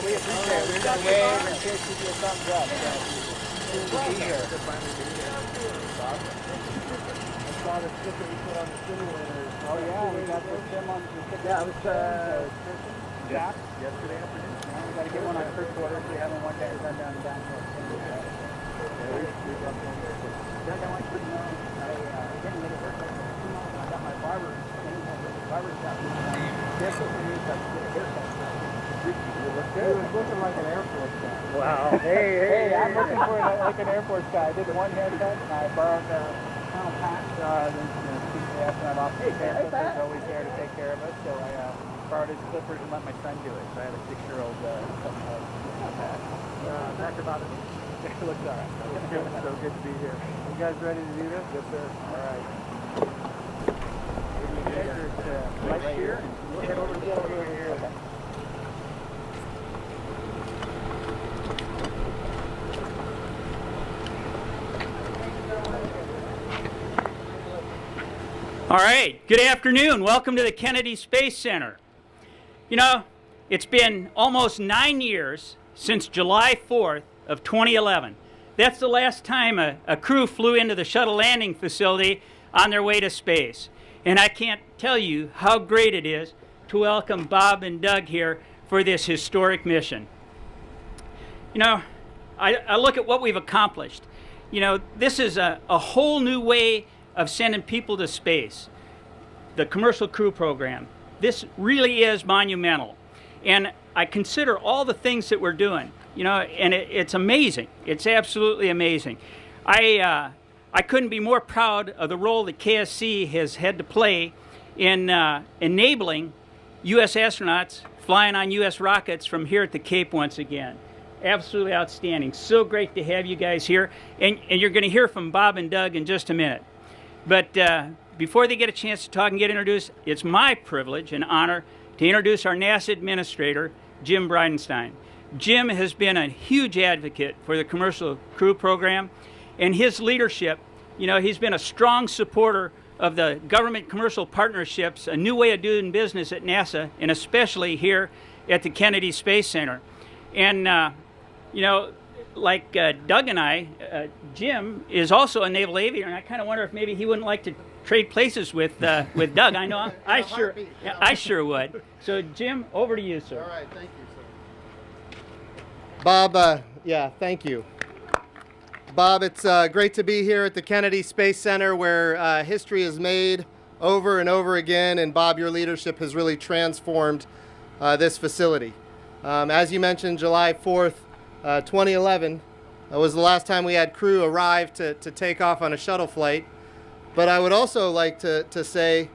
We appreciate it. We're going to wave and give you a thumbs up. Good to be here. I saw the sticker you put on the simulator. Oh yeah, we got the sim on the sticker. Yeah, it was Jack yesterday afternoon. Yeah, we got to get one on the first quarter. We haven't one day run down and down to I didn't make it work. I got my barber shop. This was the news. You look good. He was looking like an Air Force guy. Wow. Hey, I'm looking for like an Air Force guy. I did one haircut and I borrowed Colonel Pat, the astronaut off the campus. He's always there to take care of us. So I borrowed his clippers and let my son do it. So I had a 6-year-old Pat. Talk about it. It looks all right. So good to be here. You guys ready to do this? Yes, sir. All right. Right here. We'll head over to the over here. All right, good afternoon. Welcome to the Kennedy Space Center. You know, it's been almost 9 years since July 4th of 2011. That's the last time a crew flew into the shuttle landing facility on their way to space. And I can't tell you how great it is to welcome Bob and Doug here for this historic mission. You know, I look at what we've accomplished. You know, this is a whole new way of sending people to space, the commercial crew program. This really is monumental. And I consider all the things that we're doing, you know, and it's amazing. It's absolutely amazing. I couldn't be more proud of the role that KSC has had to play in enabling U.S. astronauts flying on U.S. rockets from here at the Cape once again. Absolutely outstanding. So great to have you guys here. And you're going to hear from Bob and Doug in just a minute. But before they get a chance to talk and get introduced, it's my privilege and honor to introduce our NASA administrator, Jim Bridenstine. Jim has been a huge advocate for the commercial crew program, and his leadership, you know, he's been a strong supporter of the government commercial partnerships, a new way of doing business at NASA, and especially here at the Kennedy Space Center. And, you know, like Doug and I, Jim is also a naval aviator, and I kind of wonder if maybe he wouldn't like to trade places with Doug. I know I sure would. So Jim, over to you, sir. All right, thank you, sir. Bob, thank you. Bob, it's great to be here at the Kennedy Space Center where history is made over and over again, and Bob, your leadership has really transformed this facility. As you mentioned, July 4th, 2011 was the last time we had crew arrive to take off on a shuttle flight. But I would also like to say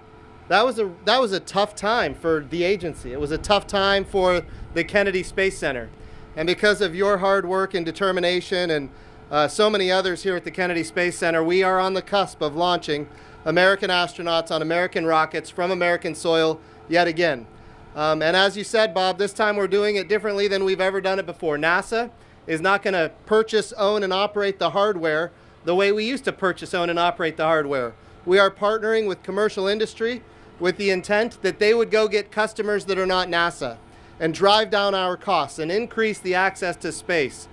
that was a tough time for the agency. It was a tough time for the Kennedy Space Center. And because of your hard work and determination and so many others here at the Kennedy Space Center, we are on the cusp of launching American astronauts on American rockets from American soil yet again. And as you said, Bob, this time we're doing it differently than we've ever done it before. NASA is not going to purchase, own, and operate the hardware the way we used to purchase, own, and operate the hardware. We are partnering with commercial industry with the intent that they would go get customers that are not NASA and drive down our costs and increase the access to space.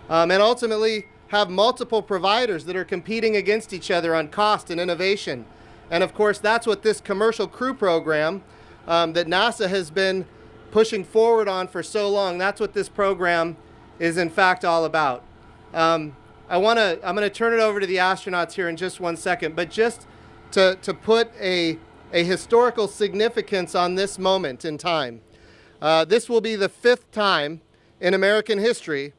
And ultimately have multiple providers that are competing against each other on cost and innovation. And of course, that's what this commercial crew program that NASA has been pushing forward on for so long, that's what this program is in fact all about. I'm going to turn it over to the astronauts here in just one second, but just to put a historical significance on this moment in time. This will be the 5th time in American history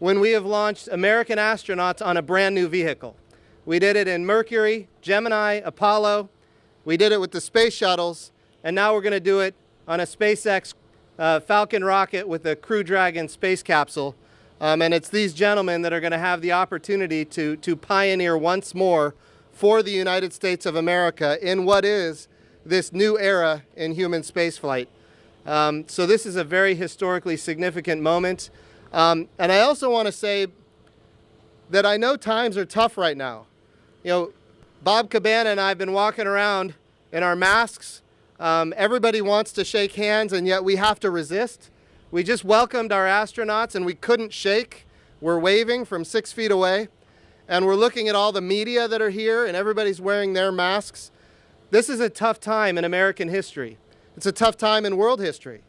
when we have launched American astronauts on a brand new vehicle. We did it in Mercury, Gemini, Apollo. We did it with the space shuttles, and now we're going to do it on a SpaceX Falcon rocket with a Crew Dragon space capsule. And it's these gentlemen that are going to have the opportunity to pioneer once more for the United States of America in what is this new era in human spaceflight. So this is a very historically significant moment. And I also want to say that I know times are tough right now. You know, Bob Cabana and I have been walking around in our masks. Everybody wants to shake hands, and yet we have to resist. We just welcomed our astronauts, and we couldn't shake. We're waving from 6 feet away, and we're looking at all the media that are here, and everybody's wearing their masks. This is a tough time in American history. It's a tough time in world history.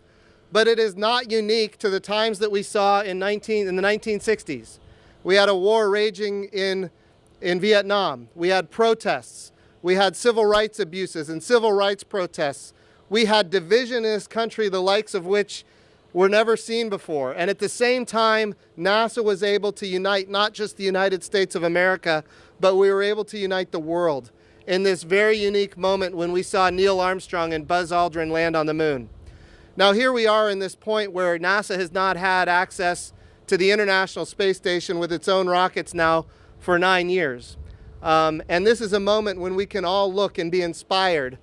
But it is not unique to the times that we saw in the 1960s. We had a war raging in Vietnam. We had protests. We had civil rights abuses and civil rights protests. We had division in this country, the likes of which were never seen before. And at the same time, NASA was able to unite not just the United States of America, but we were able to unite the world in this very unique moment when we saw Neil Armstrong and Buzz Aldrin land on the moon. Now here we are in this point where NASA has not had access to the International Space Station with its own rockets now for 9 years. And this is a moment when we can all look and be inspired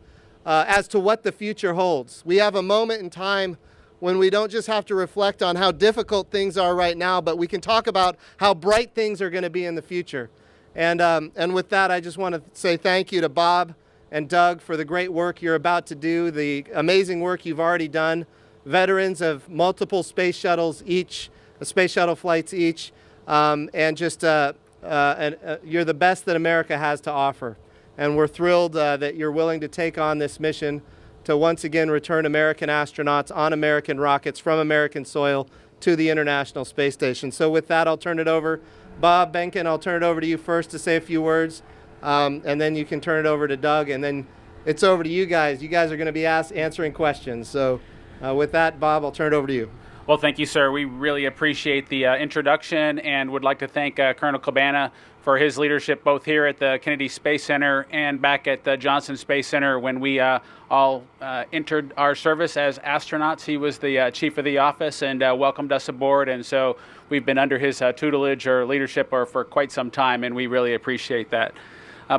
as to what the future holds. We have a moment in time when we don't just have to reflect on how difficult things are right now, but we can talk about how bright things are going to be in the future. And with that, I just want to say thank you to Bob and Doug for the great work you're about to do, the amazing work you've already done, veterans of multiple space shuttles each, space shuttle flights each, and just you're the best that America has to offer. And we're thrilled that you're willing to take on this mission to once again return American astronauts on American rockets from American soil to the International Space Station. So with that, I'll turn it over. Bob Behnken, I'll turn it over to you first to say a few words, and then you can turn it over to Doug, and then it's over to you guys. You guys are going to be answering questions. So with that, Bob, I'll turn it over to you. Well, thank you, sir. We really appreciate the introduction and would like to thank Colonel Cabana for his leadership both here at the Kennedy Space Center and back at the Johnson Space Center when we all entered our service as astronauts. He was the chief of the office and welcomed us aboard, and so we've been under his tutelage or leadership for quite some time, and we really appreciate that.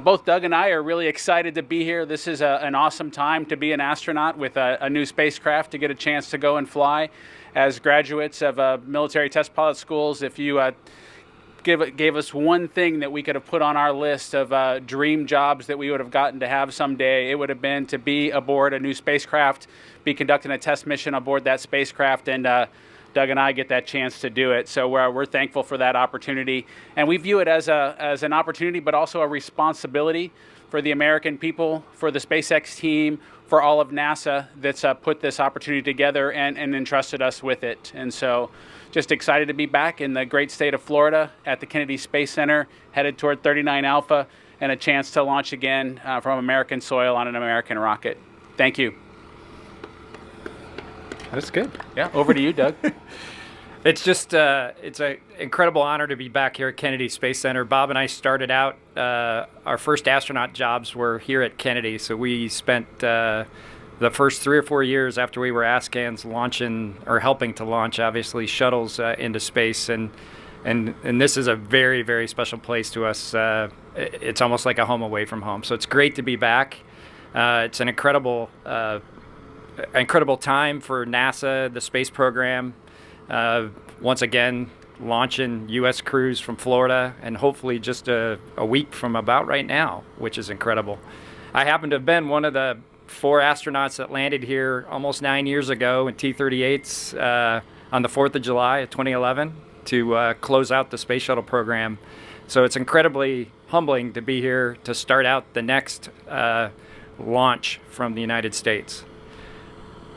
Both Doug and I are really excited to be here. This is an awesome time to be an astronaut with a new spacecraft, to get a chance to go and fly. As graduates of military test pilot schools, if you gave us one thing that we could have put on our list of dream jobs that we would have gotten to have someday, it would have been to be aboard a new spacecraft, be conducting a test mission aboard that spacecraft, and Doug and I get that chance to do it. So we're thankful for that opportunity, and we view it as an opportunity, but also a responsibility for the American people, for the SpaceX team, for all of NASA that's put this opportunity together and entrusted us with it. And so just excited to be back in the great state of Florida at the Kennedy Space Center, headed toward 39 Alpha, and a chance to launch again from American soil on an American rocket. Thank you. That's good. Yeah, over to you, Doug. It's just, it's an incredible honor to be back here at Kennedy Space Center. Bob and I started out, our first astronaut jobs were here at Kennedy. So we spent the first 3 or 4 years after we were Afghans launching, or helping to launch, obviously, shuttles into space. And this is a very, very special place to us. It's almost like a home away from home. So it's great to be back. It's an incredible time for NASA, the space program. Once again, launching U.S. crews from Florida, and hopefully just a week from about right now, which is incredible. I happen to have been one of the 4 astronauts that landed here almost 9 years ago in T-38s on the 4th of July of 2011 to close out the space shuttle program. So it's incredibly humbling to be here to start out the next launch from the United States.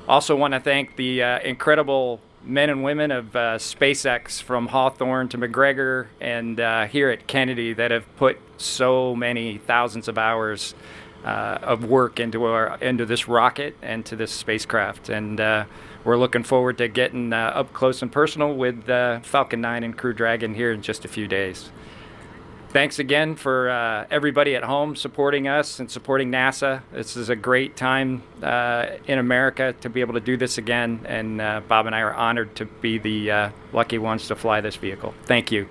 Also want to thank the incredible men and women of SpaceX, from Hawthorne to McGregor and here at Kennedy, that have put so many thousands of hours of work into this rocket and to this spacecraft. And we're looking forward to getting up close and personal with Falcon 9 and Crew Dragon here in just a few days. Thanks again for everybody at home supporting us and supporting NASA. This is a great time in America to be able to do this again, and Bob and I are honored to be the lucky ones to fly this vehicle. Thank you.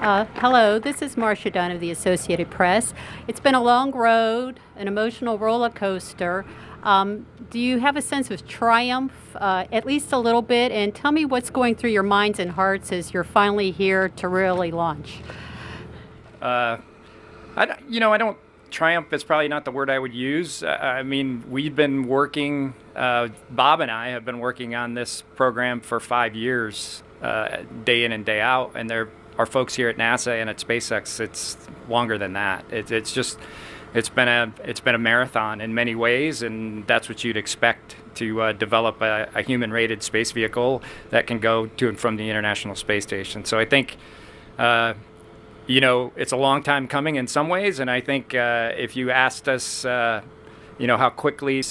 Hello, this is Marcia Dunn of the Associated Press. It's been a long road, an emotional roller coaster. Do you have a sense of triumph, at least a little bit? And tell me what's going through your minds and hearts as you're finally here to really launch. A I don't. Triumph is probably not the word I would use. I mean, we've been working. Bob and I have been working on this program for 5 years, day in and day out. And there are folks here at NASA and at SpaceX. It's longer than that. It's been a marathon in many ways, and that's what you'd expect to develop a human-rated space vehicle that can go to and from the International Space Station. So I think. It's a long time coming in some ways, and I think if you asked us, how quickly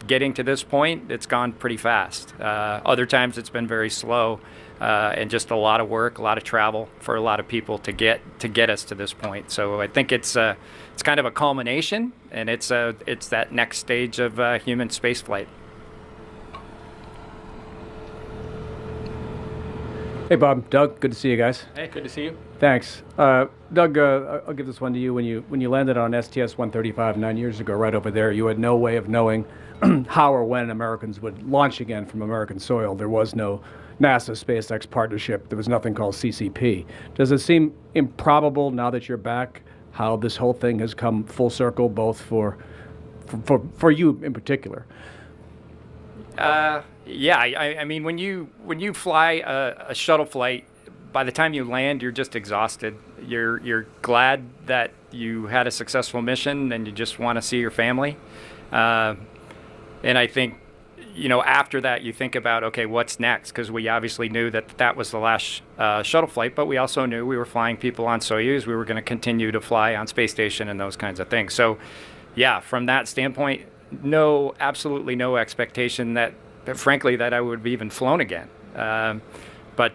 getting to this point, it's gone pretty fast. Other times it's been very slow, and just a lot of work, a lot of travel for a lot of people to get us to this point. So I think it's kind of a culmination, and it's that next stage of human spaceflight. Hey, Bob, Doug, good to see you guys. Hey, good to see you. Thanks. Doug, I'll give this one to you. When you landed on STS-135 9 years ago, right over there, you had no way of knowing how or when Americans would launch again from American soil. There was no NASA SpaceX partnership. There was nothing called CCP. Does it seem improbable now that you're back how this whole thing has come full circle, both for you in particular? Yeah, I mean, when you fly a shuttle flight, by the time you land, you're just exhausted. You're glad that you had a successful mission, and you just want to see your family. And I think, after that, you think about, okay, what's next? Because we obviously knew that was the last shuttle flight, but we also knew we were flying people on Soyuz. We were going to continue to fly on Space Station and those kinds of things. So, yeah, from that standpoint, absolutely no expectation that frankly, that I would have even flown again. But,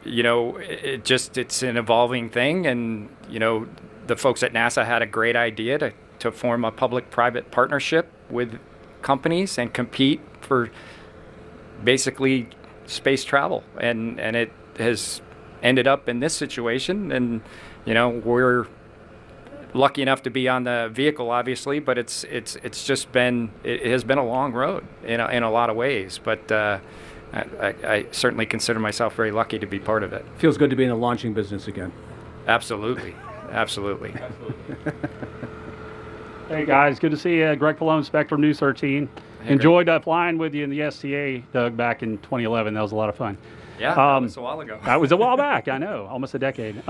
it's an evolving thing. And, the folks at NASA had a great idea to form a public-private partnership with companies and compete for basically space travel. And it has ended up in this situation. And, we're lucky enough to be on the vehicle, obviously, but it has been a long road in a lot of ways. But I certainly consider myself very lucky to be part of it. Feels good to be in the launching business again. Absolutely. Hey guys, good to see you. Greg Pallone, Spectrum News 13. Hey, enjoyed flying with you in the STA, Doug, back in 2011. That was a lot of fun. Yeah, that was a while ago. That was a while back, I know, almost a decade.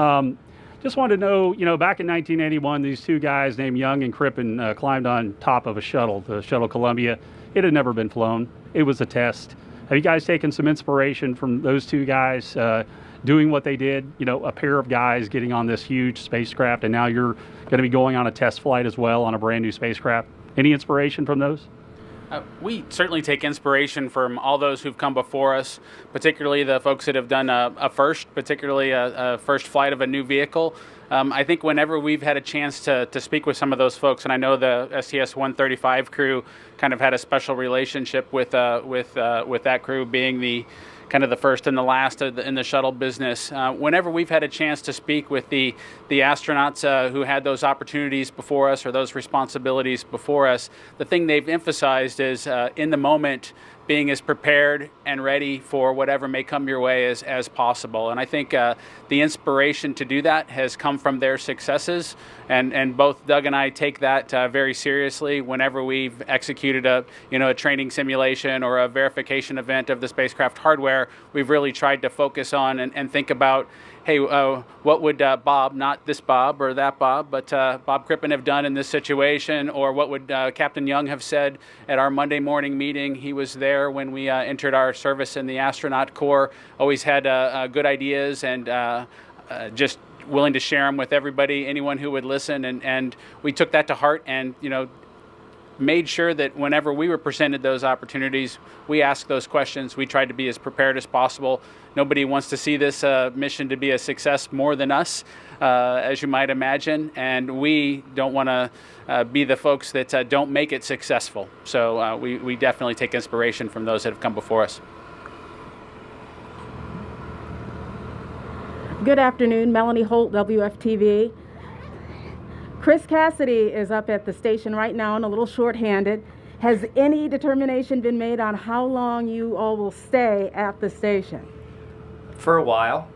Just wanted to know, back in 1981, these two guys named Young and Crippen climbed on top of a shuttle, the Shuttle Columbia. It had never been flown. It was a test. Have you guys taken some inspiration from those two guys doing what they did? A pair of guys getting on this huge spacecraft, and now you're going to be going on a test flight as well on a brand new spacecraft. Any inspiration from those? We certainly take inspiration from all those who've come before us, particularly the folks that have done a first, particularly a first flight of a new vehicle. I think whenever we've had a chance to speak with some of those folks, and I know the STS-135 crew kind of had a special relationship with that crew being the kind of the first and the last in the shuttle business. Whenever we've had a chance to speak with the astronauts who had those opportunities before us or those responsibilities before us, the thing they've emphasized is in the moment being as prepared and ready for whatever may come your way as possible. And I think the inspiration to do that has come from their successes. And both Doug and I take that very seriously whenever we've executed a training simulation or a verification event of the spacecraft hardware. We've really tried to focus on and think about, hey, what would Bob, not this Bob or that Bob, but Bob Crippen have done in this situation? Or what would Captain Young have said at our Monday morning meeting? He was there when we entered our service in the Astronaut Corps, always had good ideas and just willing to share them with everybody, anyone who would listen. And we took that to heart and, made sure that whenever we were presented those opportunities, we asked those questions. We tried to be as prepared as possible. Nobody wants to see this mission to be a success more than us, as you might imagine. And we don't want to be the folks that don't make it successful. So we definitely take inspiration from those that have come before us. Good afternoon, Melanie Holt, WFTV. Chris Cassidy is up at the station right now and a little short-handed. Has any determination been made on how long you all will stay at the station? For a while.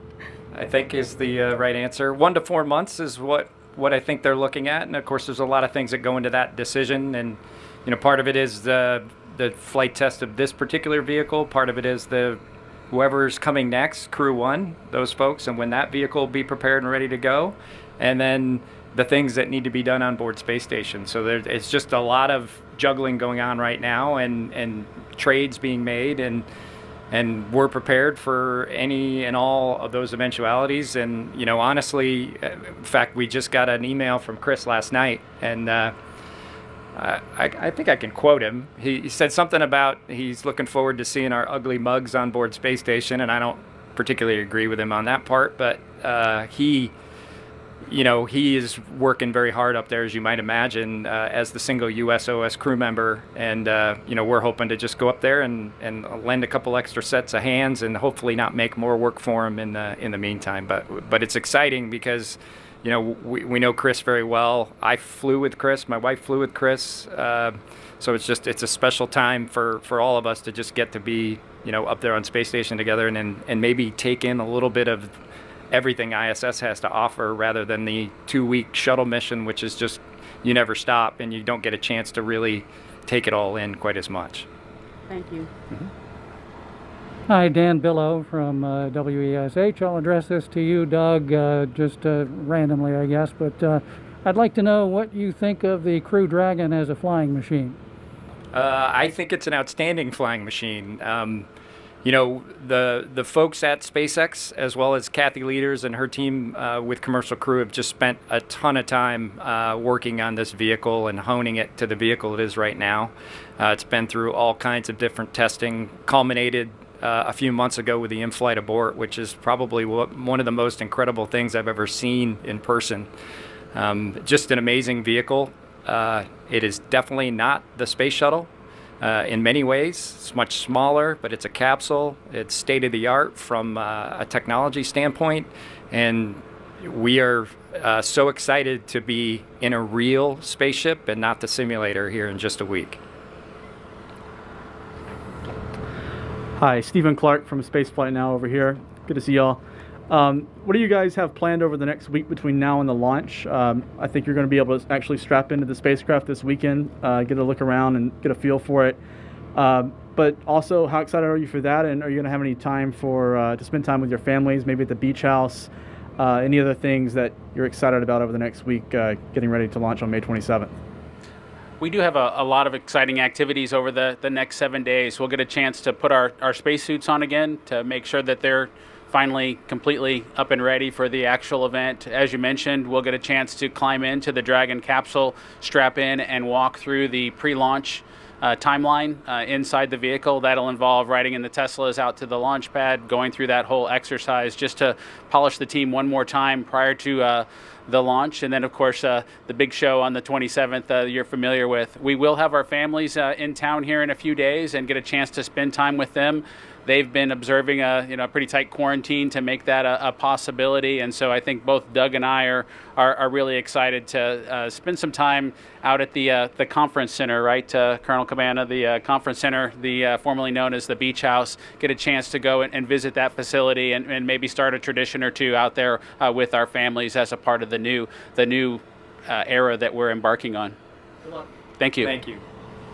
I think is the right answer. 1 to 4 months is what I think they're looking at, and of course there's a lot of things that go into that decision. And part of it is the flight test of this particular vehicle. Part of it is whoever's coming next, Crew 1, those folks, and when that vehicle will be prepared and ready to go, and then the things that need to be done on board space station. So it's just a lot of juggling going on right now, and trades being made, and we're prepared for any and all of those eventualities. And honestly, in fact, we just got an email from Chris last night, and I think I can quote him. He said something about he's looking forward to seeing our ugly mugs on board space station, and I don't particularly agree with him on that part, but he is working very hard up there, as you might imagine, as the single USOS crew member. And, we're hoping to just go up there and lend a couple extra sets of hands and hopefully not make more work for him in the meantime. But it's exciting because, we know Chris very well. I flew with Chris. My wife flew with Chris. So it's a special time for all of us to just get to be, up there on space station together and maybe take in a little bit of everything ISS has to offer, rather than the 2-week shuttle mission, which is just, you never stop and you don't get a chance to really take it all in quite as much. Thank you. Mm-hmm. Hi, Dan Billow from WESH. I'll address this to you, Doug, just randomly, I guess, but I'd like to know what you think of the Crew Dragon as a flying machine. I think it's an outstanding flying machine. The folks at SpaceX, as well as Kathy Leaders and her team with Commercial Crew, have just spent a ton of time working on this vehicle and honing it to the vehicle it is right now. It's been through all kinds of different testing, culminated a few months ago with the in-flight abort, which is probably one of the most incredible things I've ever seen in person. Just an amazing vehicle. It is definitely not the space shuttle. In many ways, it's much smaller, but it's a capsule. It's state-of-the-art from a technology standpoint, and we are so excited to be in a real spaceship and not the simulator here in just a week. Hi, Stephen Clark from Spaceflight Now over here. Good to see y'all. What do you guys have planned over the next week between now and the launch? I think you're going to be able to actually strap into the spacecraft this weekend, get a look around and get a feel for it. But also, how excited are you for that? And are you going to have any time to spend time with your families, maybe at the beach house? Any other things that you're excited about over the next week, getting ready to launch on May 27th? We do have a lot of exciting activities over the next 7 days. We'll get a chance to put our spacesuits on again to make sure that they're finally completely up and ready for the actual event. As you mentioned, we'll get a chance to climb into the Dragon capsule, strap in, and walk through the pre-launch timeline inside the vehicle. That'll involve riding in the Teslas out to the launch pad, going through that whole exercise just to polish the team one more time prior to the launch. And then, of course, the big show on the 27th you're familiar with. We will have our families in town here in a few days and get a chance to spend time with them. They've been observing a pretty tight quarantine to make that a possibility, and so I think both Doug and I are really excited to spend some time out at the conference center, right, Colonel Cabana, the conference center, the formerly known as the Beach House. Get a chance to go and visit that facility and maybe start a tradition or two out there with our families as a part of the new era that we're embarking on. Good luck. Thank you. Thank you.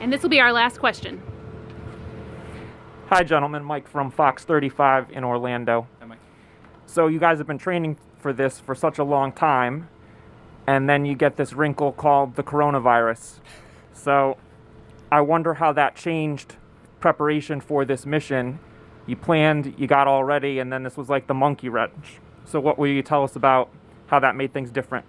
And this will be our last question. Hi, gentlemen. Mike from Fox 35 in Orlando. Hi, Mike. So you guys have been training for this for such a long time, and then you get this wrinkle called the coronavirus. So I wonder how that changed preparation for this mission. You planned, you got all ready, and then this was like the monkey wrench. So what will you tell us about how that made things different?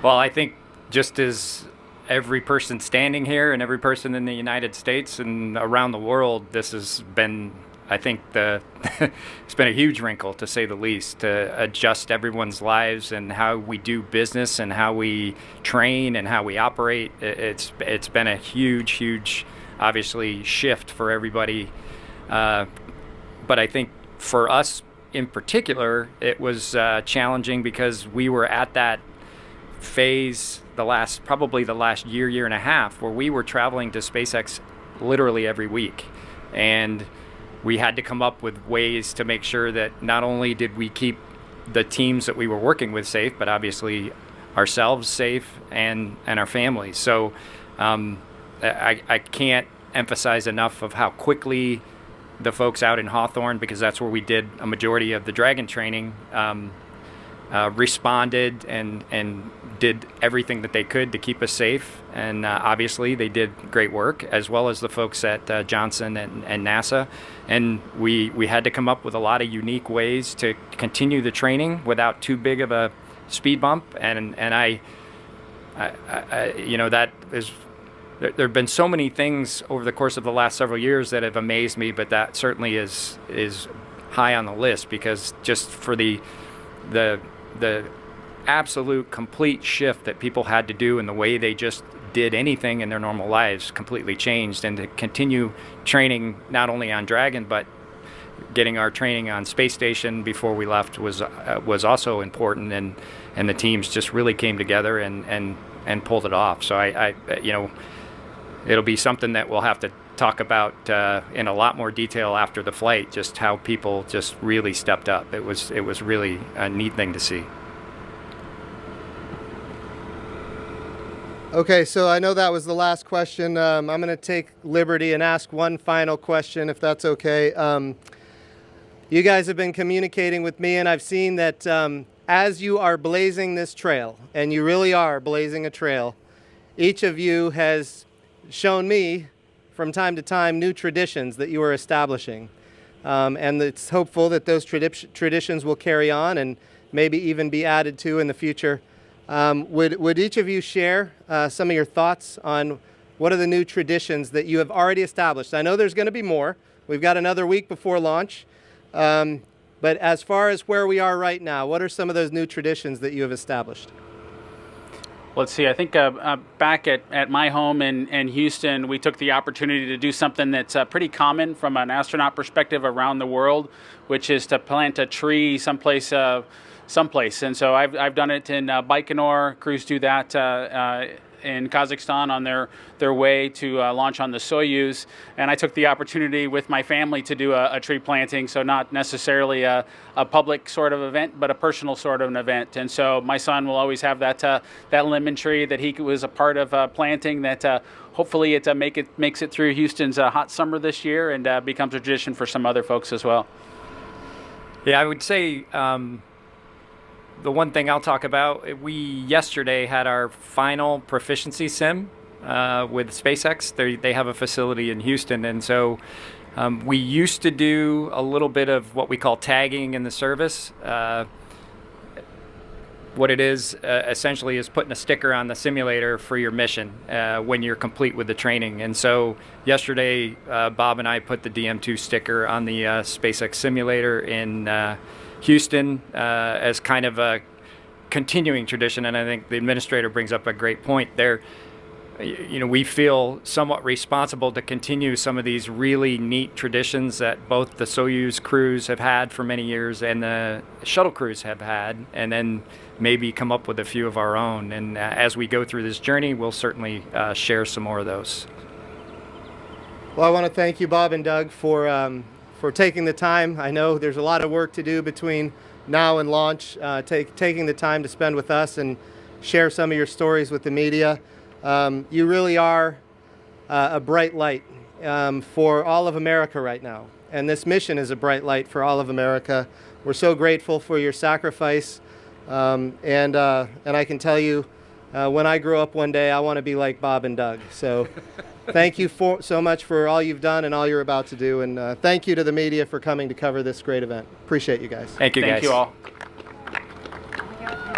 Well, I think just as every person standing here and every person in the United States and around the world, this has been, I think, it's been a huge wrinkle, to say the least, to adjust everyone's lives and how we do business and how we train and how we operate. It's been a huge, obviously, shift for everybody. But I think for us in particular, it was challenging because we were at that phase probably the last year and a half, where we were traveling to SpaceX literally every week, and we had to come up with ways to make sure that not only did we keep the teams that we were working with safe, but obviously ourselves safe and our families. So I can't emphasize enough of how quickly the folks out in Hawthorne, because that's where we did a majority of the Dragon training, responded and did everything that they could to keep us safe. And obviously they did great work, as well as the folks at Johnson and NASA. And we had to come up with a lot of unique ways to continue the training without too big of a speed bump. And I you know, that is, there have been so many things over the course of the last several years that have amazed me, but that certainly is high on the list, because just for the absolute complete shift that people had to do in the way they just did anything in their normal lives completely changed. And to continue training not only on Dragon, but getting our training on Space Station before we left was also important, and the teams just really came together and pulled it off. So I you know, it'll be something that we'll have to talk about in a lot more detail after the flight, just how people just really stepped up. It was really a neat thing to see. Okay, so I know that was the last question. I'm going to take liberty and ask one final question, if that's okay. You guys have been communicating with me, and I've seen that as you are blazing this trail, and you really are blazing a trail, each of you has shown me from time to time new traditions that you are establishing. And it's hopeful that those traditions will carry on and maybe even be added to in the future. Would each of you share some of your thoughts on what are the new traditions that you have already established? I know there's going to be more. We've got another week before launch. But as far as where we are right now, what are some of those new traditions that you have established? Let's see, I think back at my home in Houston, we took the opportunity to do something that's pretty common from an astronaut perspective around the world, which is to plant a tree someplace. And so I've done it in Baikonur. Crews do that in Kazakhstan on their way to launch on the Soyuz. And I took the opportunity with my family to do a tree planting, so not necessarily a public sort of event, but a personal sort of an event. And so my son will always have that lemon tree that he was a part of planting, that hopefully it makes it through Houston's hot summer this year and becomes a tradition for some other folks as well. Yeah, I would say the one thing I'll talk about, we yesterday had our final proficiency sim with SpaceX. They have a facility in Houston, and so we used to do a little bit of what we call tagging in the service. What it is essentially is putting a sticker on the simulator for your mission when you're complete with the training. And so yesterday, Bob and I put the DM-2 sticker on the SpaceX simulator in Houston as kind of a continuing tradition. And I think the administrator brings up a great point there. You know, we feel somewhat responsible to continue some of these really neat traditions that both the Soyuz crews have had for many years and the shuttle crews have had, and then maybe come up with a few of our own. And as we go through this journey, we'll certainly share some more of those. Well, I want to thank you, Bob and Doug, for taking the time. I know there's a lot of work to do between now and launch, taking the time to spend with us and share some of your stories with the media. You really are a bright light for all of America right now. And this mission is a bright light for all of America. We're so grateful for your sacrifice. And I can tell you, when I grow up one day, I want to be like Bob and Doug. So thank you so much for all you've done and all you're about to do. And thank you to the media for coming to cover this great event. Appreciate you guys. Thank you, guys. Thank you all.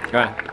Go ahead.